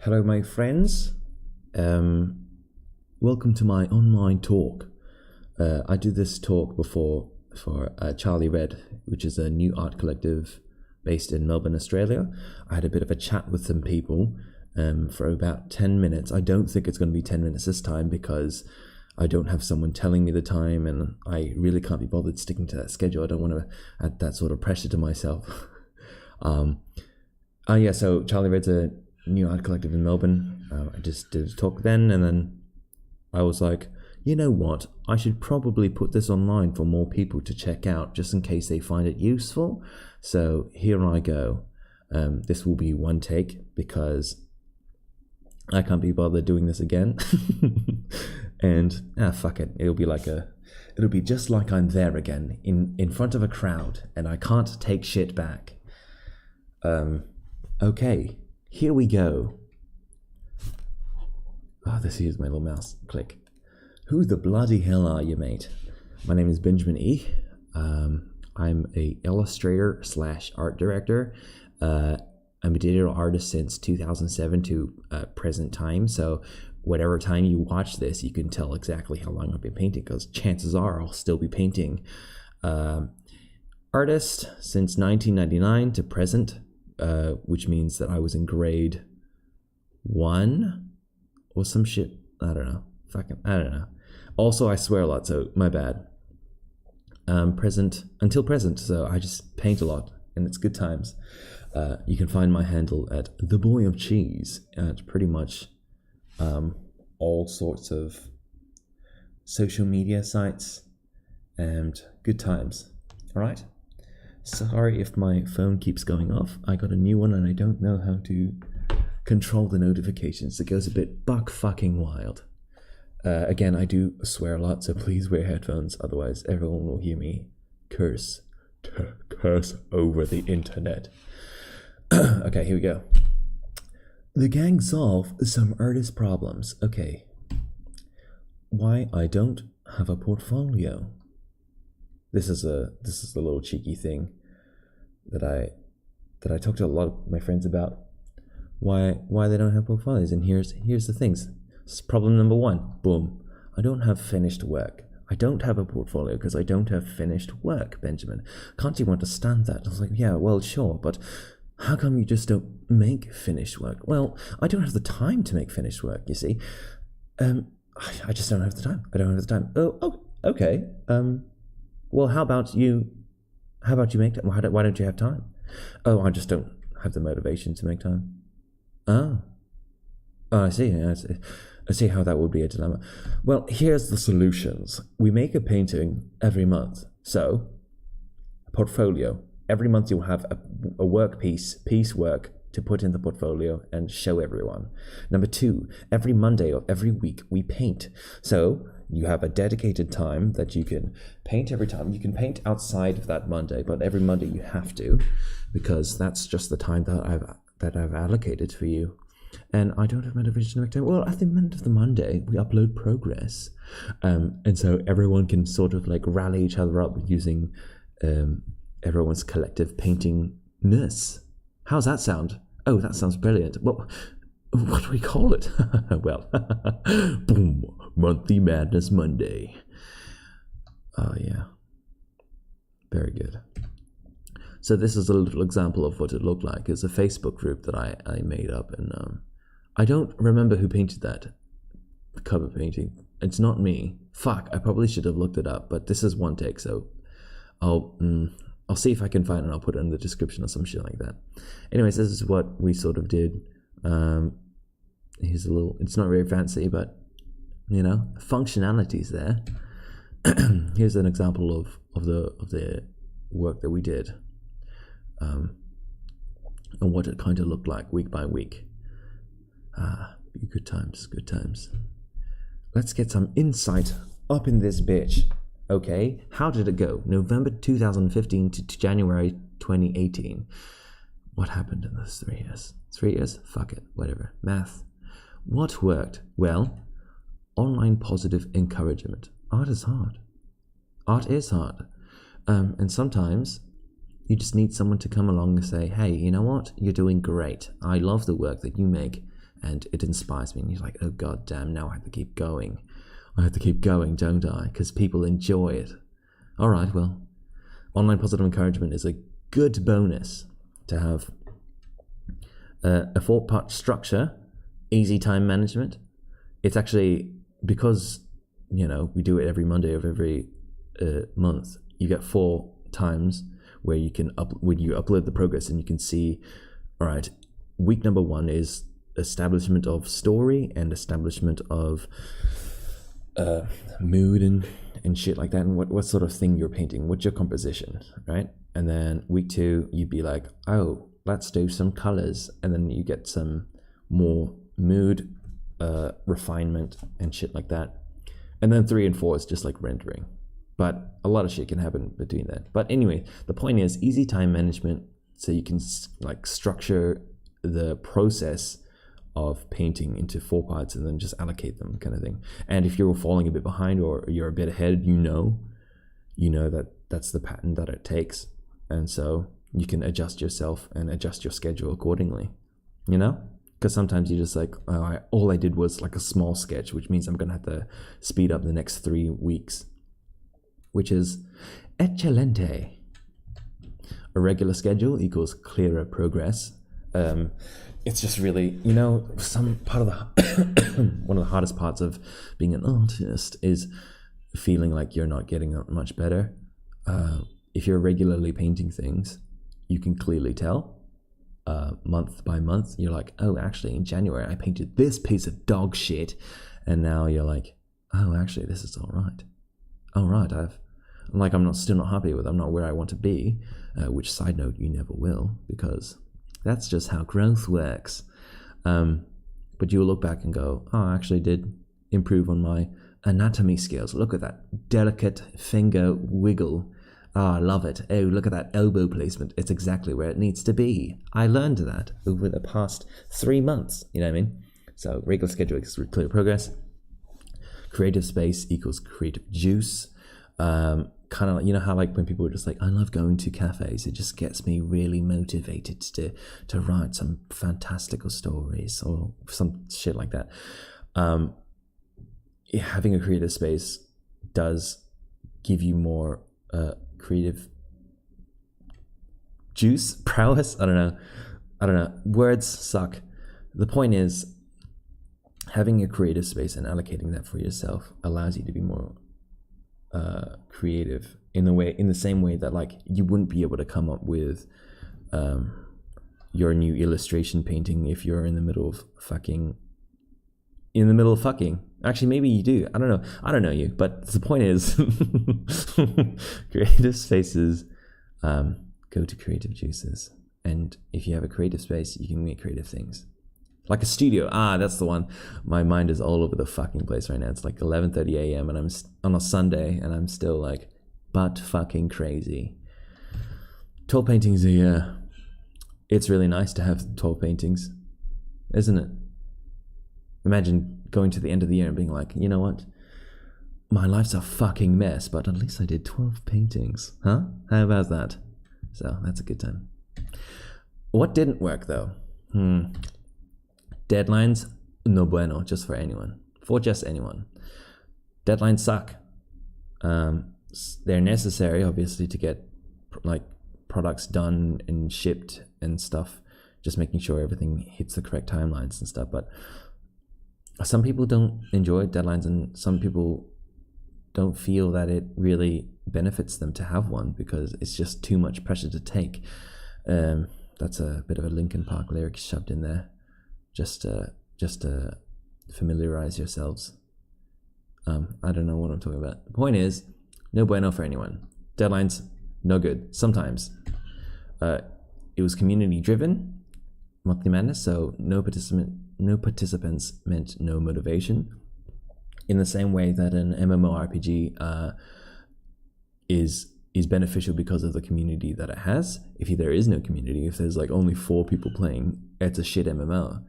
Hello, my friends. Welcome to my online talk. I did this talk before for Charlie Red, which is a new art collective based in Melbourne, Australia. I had a bit of a chat with some people for about 10 minutes. I don't think it's going to be 10 minutes this time because I don't have someone telling me the time and I really can't be bothered sticking to that schedule. I don't want to add that sort of pressure to myself. So Charlie Red's a new art collective in Melbourne. I just did a talk then, and then I was like, you know what? I should probably put this online for more people to check out just in case they find it useful. So here I go. This will be one take because I can't be bothered doing this again. And fuck it. It'll be just like I'm there again in front of a crowd and I can't take shit back. Okay, here we go. Oh, this is my little mouse. Click. Who the bloody hell are you, mate? My name is Benjamin E. I'm a illustrator / art director. I'm a digital artist since 2007 to present time. So whatever time you watch this, you can tell exactly how long I've been painting because chances are I'll still be painting. Artist since 1999 to present, which means that I was in grade 1 or some shit. I don't know. I don't know. Also, I swear a lot, so my bad. Present until present, so I just paint a lot, and it's good times. You can find my handle at TheBoyofCheese at pretty much all sorts of social media sites, and good times. All right. Sorry if my phone keeps going off. I got a new one, and I don't know how to control the notifications. It goes a bit buck fucking wild. Again, I do swear a lot, so please wear headphones, otherwise everyone will hear me curse over the internet. Okay, here we go. The gang solve some artist problems. Okay. Why I don't have a portfolio. This is a little cheeky thing that I talked to a lot of my friends about. Why they don't have portfolios, and here's the things. Problem number 1, boom. I don't have finished work. I don't have a portfolio because I don't have finished work, Benjamin. Can't you understand that? I was like, yeah, well, sure, but how come you just don't make finished work? Well, I don't have the time to make finished work, you see. I just don't have the time. I don't have the time. Oh, okay. Well, how about you make time? Why don't you have time? Oh, I just don't have the motivation to make time. Oh, I see. I see how that would be a dilemma. Well, here's the solutions. We make a painting every month. So, a portfolio. Every month you'll have a work piece work to put in the portfolio and show everyone. Number 2, every Monday of every week we paint. So, you have a dedicated time that you can paint every time. You can paint outside of that Monday, but every Monday you have to, because that's just the time that I've allocated for you. And I don't have motivation to make time. Well, at the end of the Monday, we upload progress. And so everyone can sort of like rally each other up using everyone's collective paintingness. How's that sound? Oh, that sounds brilliant. What do we call it? Well, boom, Monthly Madness Monday. Oh, yeah. Very good. So this is a little example of what it looked like. It's a Facebook group that I made up, and I don't remember who painted that cover painting. It's not me. Fuck, I probably should have looked it up, but this is one take, so I'll see if I can find it and I'll put it in the description or some shit like that. Anyways, this is what we sort of did. Here's a little, it's not very fancy, but you know, functionality's there. Here's an example of the work that we did. And what it kind of looked like week by week. Good times. Let's get some insight up in this bitch. Okay, how did it go? November 2015 to January 2018. What happened in those 3 years? 3 years? Fuck it, whatever. Math. What worked? Well, online positive encouragement. Art is hard. And sometimes you just need someone to come along and say, hey, you know what? You're doing great. I love the work that you make. and it inspires me. And you're like, oh god damn, now I have to keep going. I have to keep going, don't I? Because people enjoy it. All right, well, online positive encouragement is a good bonus to have. A 4-part structure, easy time management. It's actually, because we do it every Monday of every month, you get 4 times where you can when you upload the progress, and you can see, all right, week number 1 is establishment of story and establishment of mood and shit like that, and what sort of thing you're painting, what's your composition, right? And then week 2, you'd be like, oh, let's do some colors, and then you get some more mood refinement and shit like that. And then 3 and 4 is just like rendering, but a lot of shit can happen between that. But anyway, the point is easy time management, so you can like structure the process of painting into 4 parts and then just allocate them, kind of thing. And if you're falling a bit behind or you're a bit ahead, you know that that's the pattern that it takes, and so you can adjust yourself and adjust your schedule accordingly, because sometimes you're just like, oh, all I did was like a small sketch, which means I'm gonna have to speed up the next 3 weeks, which is excelente. A regular schedule equals clearer progress. It's just really, some part of the one of the hardest parts of being an artist is feeling like you're not getting much better. If you're regularly painting things, you can clearly tell month by month. You're like, oh, actually in January I painted this piece of dog shit, and now you're like, oh, actually this is all right. I'm still not happy with it. I'm not where I want to be, which, side note, you never will, because that's just how growth works. But you'll look back and go, oh, I actually did improve on my anatomy skills. Look at that delicate finger wiggle. Oh, I love it. Oh, look at that elbow placement. It's exactly where it needs to be. I learned that over the past 3 months. You know what I mean? So regular schedule equals clear progress. Creative space equals creative juice. Kind of like, how like when people are just like, I love going to cafes. It just gets me really motivated to write some fantastical stories or some shit like that. Having a creative space does give you more creative juice, prowess. I don't know. Words suck. The point is, having a creative space and allocating that for yourself allows you to be more creative in the same way that like you wouldn't be able to come up with your new illustration painting if you're in the middle of fucking. Actually, maybe you do. I don't know you, but the point is, creative spaces go to creative juices, and if you have a creative space, you can make creative things. Like a studio. That's the one. My mind is all over the fucking place right now. It's like 11:30 a.m. and I'm on a Sunday, and I'm still like butt fucking crazy. 12 paintings a year. It's really nice to have 12 paintings, isn't it? Imagine going to the end of the year and being like, you know what? My life's a fucking mess, but at least I did 12 paintings. Huh? How about that? So that's a good time. What didn't work though? Deadlines, no bueno, just for anyone. For just anyone. Deadlines suck. They're necessary, obviously, to get like products done and shipped and stuff. Just making sure everything hits the correct timelines and stuff. But some people don't enjoy deadlines, and some people don't feel that it really benefits them to have one because it's just too much pressure to take. That's a bit of a Linkin Park lyric shoved in there. Just to familiarize yourselves. I don't know what I'm talking about. The point is, no bueno for anyone. Deadlines, no good. Sometimes. It was community driven, Monthly Madness, so no participants meant no motivation. In the same way that an MMORPG is beneficial because of the community that it has. If there is no community, if there's like only 4 people playing, it's a shit MMO.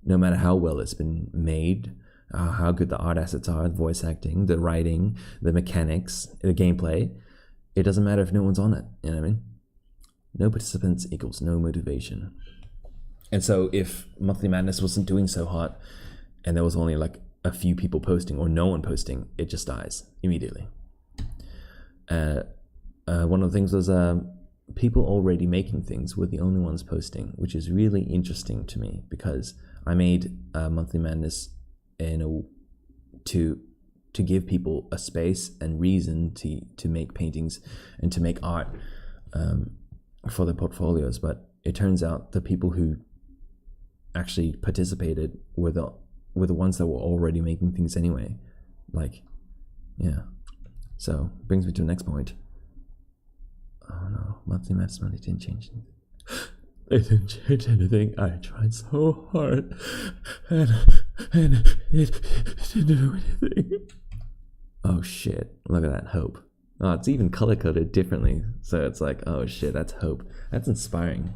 No matter how well it's been made, how good the art assets are, the voice acting, the writing, the mechanics, the gameplay, it doesn't matter if no one's on it. You know what I mean? No participants equals no motivation. And so if Monthly Madness wasn't doing so hot and there was only like a few people posting or no one posting, it just dies immediately. One of the things was people already making things were the only ones posting, which is really interesting to me because I made Monthly Madness to give people a space and reason to make paintings and to make art for their portfolios. But it turns out the people who actually participated were the ones that were already making things anyway. Like, yeah. So brings me to the next point. Oh no, Monthly Madness Monday didn't change anything. They didn't change anything. I tried so hard and it didn't do anything. Oh shit, look at that hope. Oh, it's even color coded differently. So it's like, oh shit, that's hope. That's inspiring.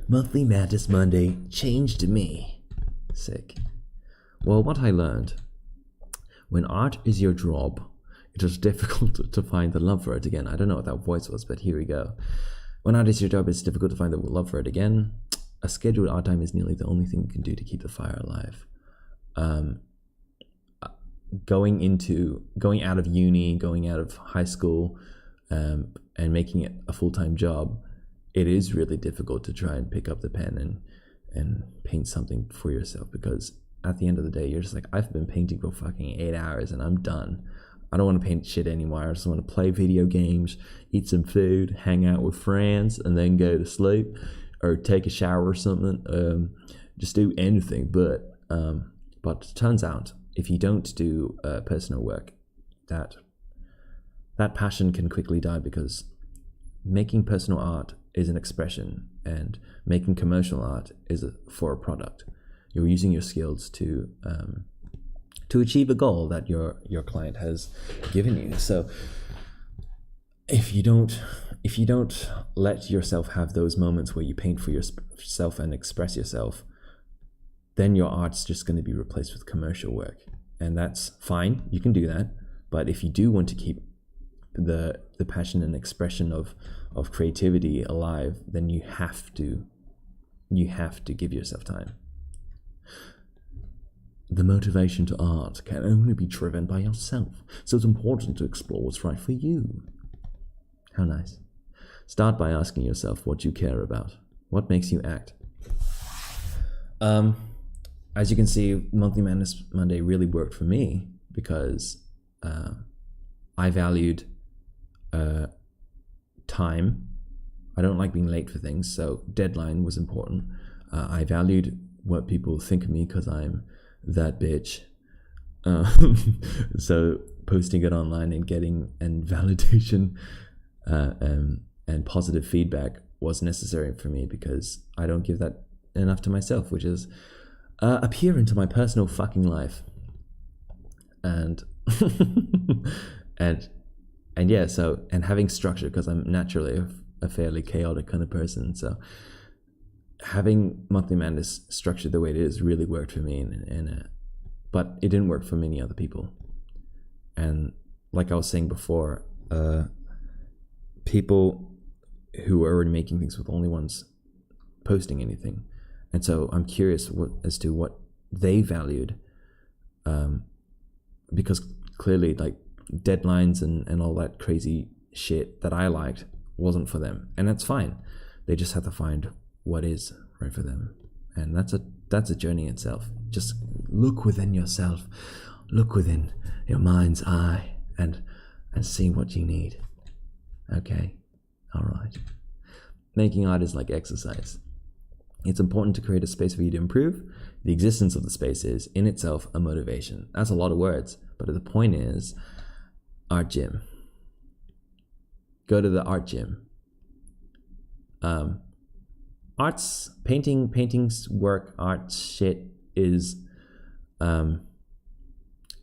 Monthly Madness Monday changed me. Sick. Well, what I learned, when art is your job, it is difficult to find the love for it again. I don't know what that voice was, but here we go. When art is your job, it's difficult to find the love for it again. A scheduled art time is nearly the only thing you can do to keep the fire alive. Going out of uni, going out of high school, and making it a full-time job, it is really difficult to try and pick up the pen and paint something for yourself, because at the end of the day, you're just like, I've been painting for fucking 8 hours and I'm done. I don't want to paint shit anymore. I just want to play video games, eat some food, hang out with friends, and then go to sleep or take a shower or something. Just do anything. But it turns out, if you don't do personal work, that passion can quickly die, because making personal art is an expression and making commercial art is for a product. You're using your skills to achieve a goal that your client has given you. So if you don't let yourself have those moments where you paint for yourself and express yourself, then your art's just going to be replaced with commercial work. And that's fine, you can do that. But if you do want to keep the passion and expression of creativity alive, then you have to give yourself time. The motivation to art can only be driven by yourself, so it's important to explore what's right for you. How nice. Start by asking yourself what you care about. What makes you act? As you can see, Monthly Madness Monday really worked for me because I valued time. I don't like being late for things, so deadline was important. I valued what people think of me because I'm that bitch. So posting it online and getting validation and positive feedback was necessary for me, because I don't give that enough to myself, which is appear into my personal fucking life. And and yeah, so, and having structure, because I'm naturally a fairly chaotic kind of person, so having Monthly Madness structured the way it is really worked for me, but it didn't work for many other people. And like I was saying before, people who are already making things with only ones posting anything. And so I'm curious as to what they valued, because clearly, like, deadlines and all that crazy shit that I liked wasn't for them, and that's fine. They just have to find what is right for them, and that's a journey itself. Just look within yourself, look within your mind's eye, and see what you need. Okay, all right. Making art is like exercise. It's important to create a space for you to improve. The existence of the space is in itself a motivation. That's a lot of words, but the point is, art gym. Go to the art gym. Arts, paintings, work, art shit is a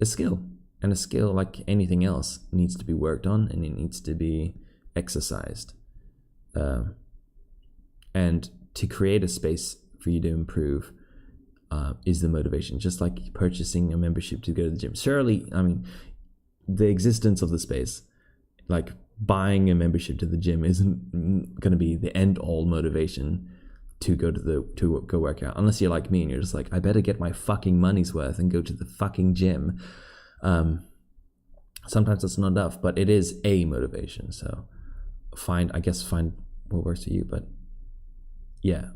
skill. And a skill, like anything else, needs to be worked on, and it needs to be exercised. And to create a space for you to improve is the motivation. Just like purchasing a membership to go to the gym. Surely, I mean, the existence of the space, like buying a membership to the gym, isn't going to be the end-all motivation. to go work out, unless you're like me and you're just like, I better get my fucking money's worth and go to the fucking gym. Sometimes it's not enough, but it is a motivation. So find what works for you. But yeah,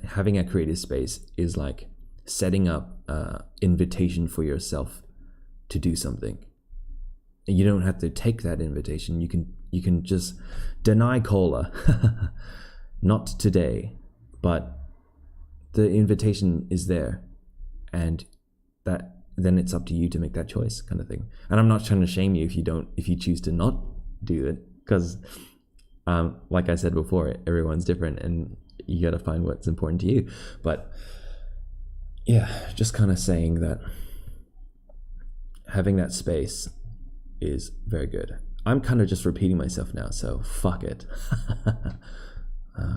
having a creative space is like setting up invitation for yourself to do something. And you don't have to take that invitation. You can just deny cola. Not today, but the invitation is there, and that then it's up to you to make that choice, kind of thing. And I'm not trying to shame you if you choose to not do it, because like I said before, everyone's different and you got to find what's important to you. But yeah, just kind of saying that having that space is very good. I'm kind of just repeating myself now, so fuck it.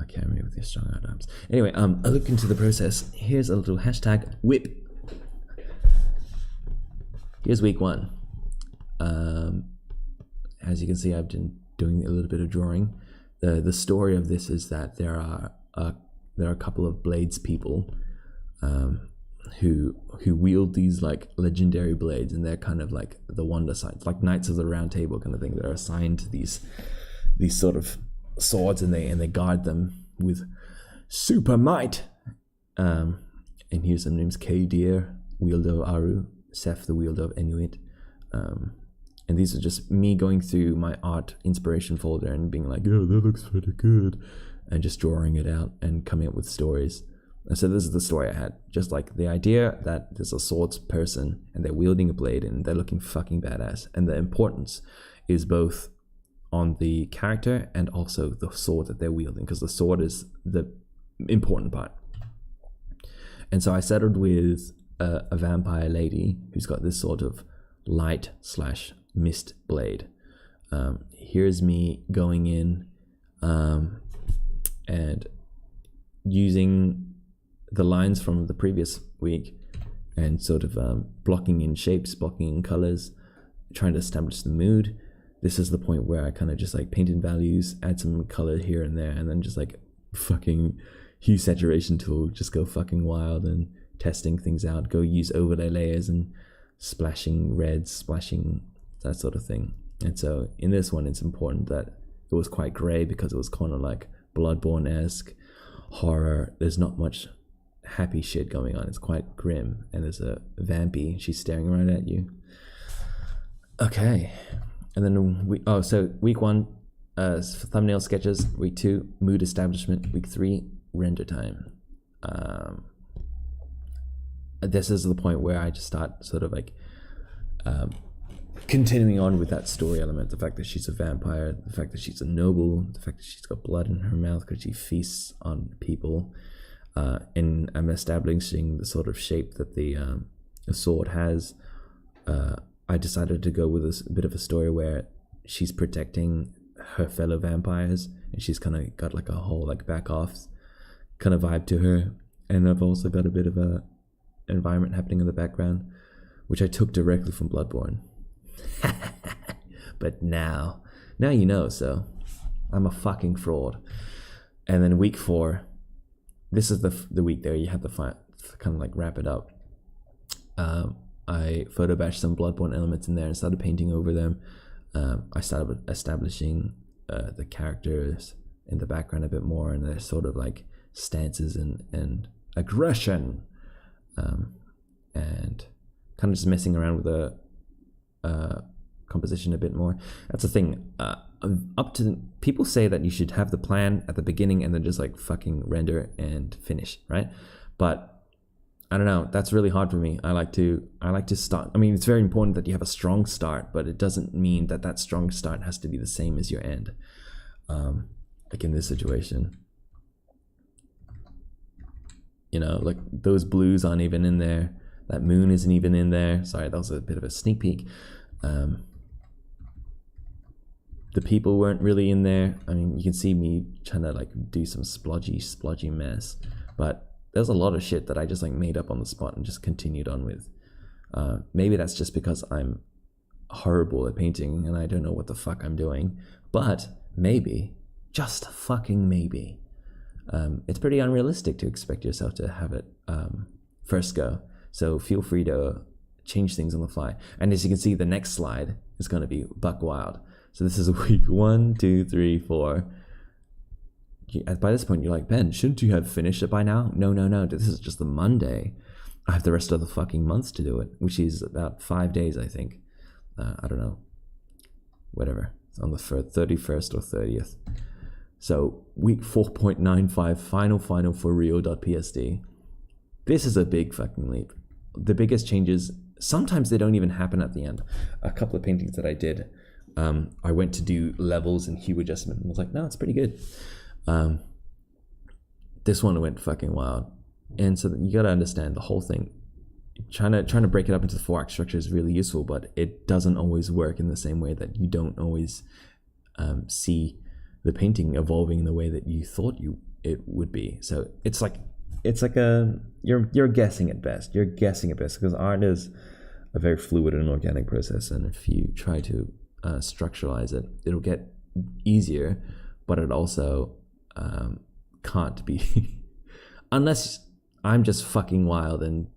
Carry me with your strong arms. Anyway, a look into the process. Here's a little hashtag whip. Here's week 1. As you can see, I've been doing a little bit of drawing. The story of this is that there are a couple of blades people who wield these like legendary blades, and they're kind of like the wonder signs, like Knights of the Round Table kind of thing. They're assigned to these sort of swords, and they guard them with super might. And here's some names: Kadir, wielder of Aru, Seth, the wielder of Inuit. And these are just me going through my art inspiration folder and being like, oh, that looks pretty good, and just drawing it out and coming up with stories. And so this is the story I had. Just like the idea that there's a swords person and they're wielding a blade and they're looking fucking badass. And the importance is both on the character and also the sword that they're wielding, because the sword is the important part. And so I settled with a vampire lady who's got this sort of light/mist blade. Here's me going in and using the lines from the previous week and sort of blocking in shapes, blocking in colors, trying to establish the mood. This is the point where I kind of just like paint in values, add some color here and there, and then just like fucking hue saturation tool, just go fucking wild and testing things out, go use overlay layers and splashing reds, splashing that sort of thing. And so in this one, it's important that it was quite gray because it was kind of like Bloodborne-esque horror. There's not much happy shit going on. It's quite grim, and there's a vampy. She's staring right at you. Okay, and then so week 1, thumbnail sketches. Week 2, mood establishment. Week 3, render time. This is the point where I just start sort of like continuing on with that story element. The fact that she's a vampire, the fact that she's a noble, the fact that she's got blood in her mouth because she feasts on people. And I'm establishing the sort of shape that the sword has. I decided to go with a bit of a story where she's protecting her fellow vampires, and she's kind of got like a whole like back off kind of vibe to her. And I've also got a bit of a environment happening in the background, which I took directly from Bloodborne. But now you know. So I'm a fucking fraud. And then week 4. This is the week there you have to kind of like wrap it up. I photo bashed some Bloodborne elements in there and started painting over them. I started establishing the characters in the background a bit more, and their sort of like stances and aggression, and kind of just messing around with the composition a bit more. That's the thing. People say that you should have the plan at the beginning and then just like fucking render and finish, right? But I don't know, that's really hard for me. I like to start. I mean, it's very important that you have a strong start, but it doesn't mean that strong start has to be the same as your end. Like in this situation, you know, like those blues aren't even in there. That moon isn't even in there. Sorry, that was a bit of a sneak peek. The people weren't really in there. I mean, you can see me trying to like do some splodgy mess, but there's a lot of shit that I just like made up on the spot and just continued on with. Maybe that's just because I'm horrible at painting and I don't know what the fuck I'm doing, but maybe, just fucking maybe, it's pretty unrealistic to expect yourself to have it first go. So feel free to change things on the fly. And as you can see, the next slide is going to be buck wild. So this is week 1, 2, 3, 4. By this point, you're like, Ben, shouldn't you have finished it by now? No. This is just the Monday. I have the rest of the fucking month to do it, which is about 5 days, I think. I don't know. Whatever. It's on the 31st or 30th. So week 4.95, final for real.psd. This is a big fucking leap. The biggest changes, sometimes they don't even happen at the end. A couple of paintings that I did, I went to do levels and hue adjustment and was like, no, it's pretty good. This one went fucking wild. And so you got to understand the whole thing. Trying to break it up into the 4-act structure is really useful, but it doesn't always work in the same way that you don't always see the painting evolving in the way that you thought it would be. So it's like you're guessing at best. You're guessing at best because art is a very fluid and organic process, and if you try to structuralize it, it'll get easier, but it also can't be unless I'm just fucking wild and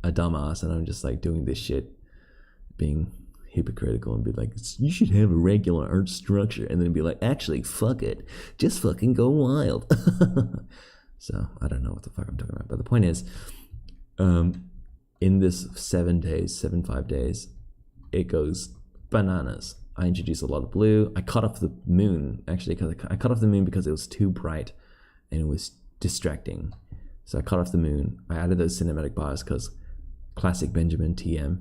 a dumbass and I'm just like doing this shit, being hypocritical and be like, you should have a regular art structure, and then be like, actually, fuck it, just fucking go wild. So I don't know what the fuck I'm talking about, but the point is, in this 7 5 days, it goes bananas. I introduced a lot of blue. I cut off the moon, actually, because I cut off the moon because it was too bright and it was distracting. So I cut off the moon. I added those cinematic bars because classic Benjamin TM.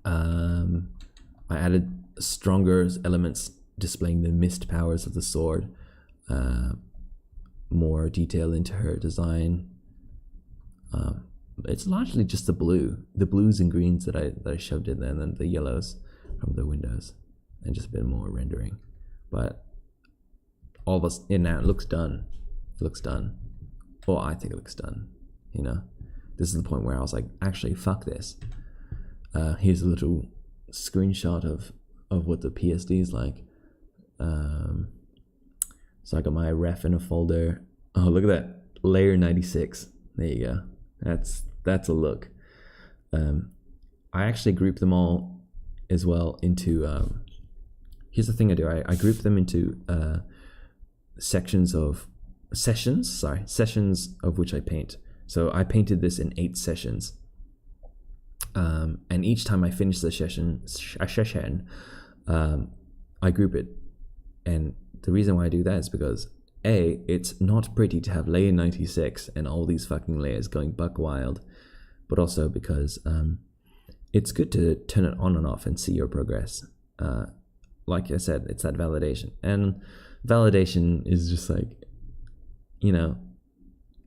I added stronger elements displaying the mist powers of the sword. More detail into her design. It's largely just the blues and greens that I shoved in there, and then the yellows from the windows, and just a bit more rendering. But all of us in now, it looks done. It looks done. Or I think it looks done. You know, this is the point where I was like, actually, fuck this. Here's a little screenshot of what the PSD is like. So I got my ref in a folder. Oh, look at that. Layer 96. There you go. That's a look. I actually group them all as well into, here's the thing I do. I group them into sessions of which I paint. So I painted this in 8 sessions. And each time I finish the session, I group it. And the reason why I do that is because A, it's not pretty to have layer 96 and all these fucking layers going buck wild, but also because it's good to turn it on and off and see your progress. Like I said, it's that validation. And validation is just like, you know,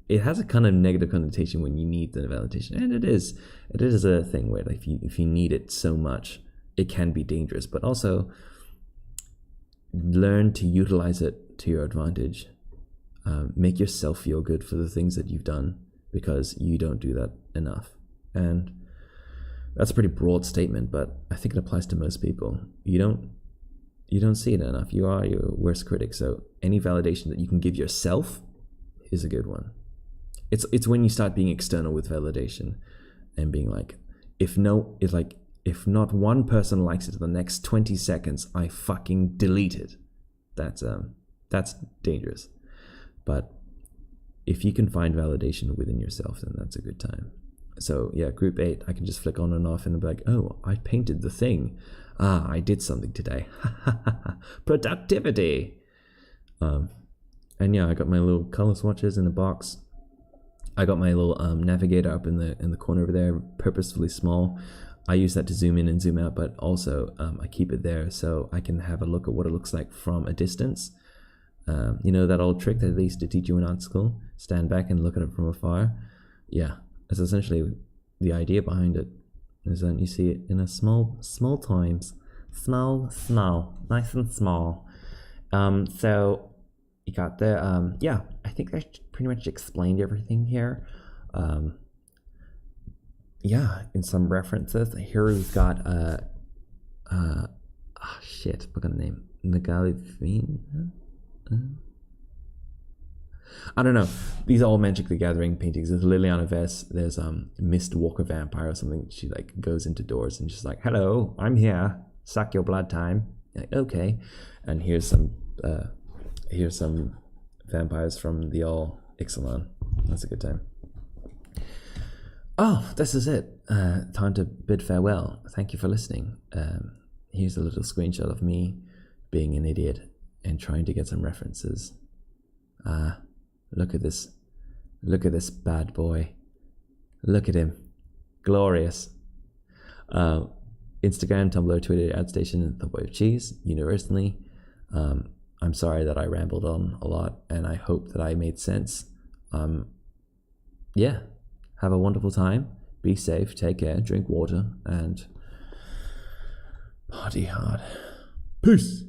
it has a kind of negative connotation when you need the validation, and it is a thing where if you need it so much, it can be dangerous. But also, learn to utilize it to your advantage. Make yourself feel good for the things that you've done, because you don't do that enough. And that's a pretty broad statement, but I think it applies to most people. You don't see it enough. You are your worst critic. So any validation that you can give yourself is a good one. It's when you start being external with validation and being like, if not one person likes it in the next 20 seconds, I fucking delete it. That's dangerous. But if you can find validation within yourself, then that's a good time. So yeah, group 8, I can just flick on and off and be like, oh, I painted the thing. I did something today. Productivity. And yeah, I got my little color swatches in a box. I got my little navigator up in the corner over there, purposefully small. I use that to zoom in and zoom out, but also I keep it there so I can have a look at what it looks like from a distance. You know that old trick that they used to teach you in art school? Stand back and look at it from afar. Yeah, that's essentially the idea behind it. Is that you see it in a small times. Small, nice and small. So you got the, yeah, I think I pretty much explained everything here. Yeah, in some references. Here we've got, shit, what kind of name? Nagalivine? I don't know. These are all Magic the Gathering paintings. There's Liliana Vess. There's Mist Walker Vampire or something. She like goes into doors and she's like, "Hello, I'm here. Suck your blood time." Like, okay. And here's some vampires from the All Ixalan. That's a good time. Oh, this is it. Time to bid farewell. Thank you for listening. Here's a little screenshot of me being an idiot and trying to get some references. Look at this. Look at this bad boy. Look at him. Glorious. Instagram, Tumblr, Twitter, AdStation, TheBoyofCheese, universally. I'm sorry that I rambled on a lot, and I hope that I made sense. Yeah. Have a wonderful time. Be safe. Take care. Drink water. And party hard. Peace.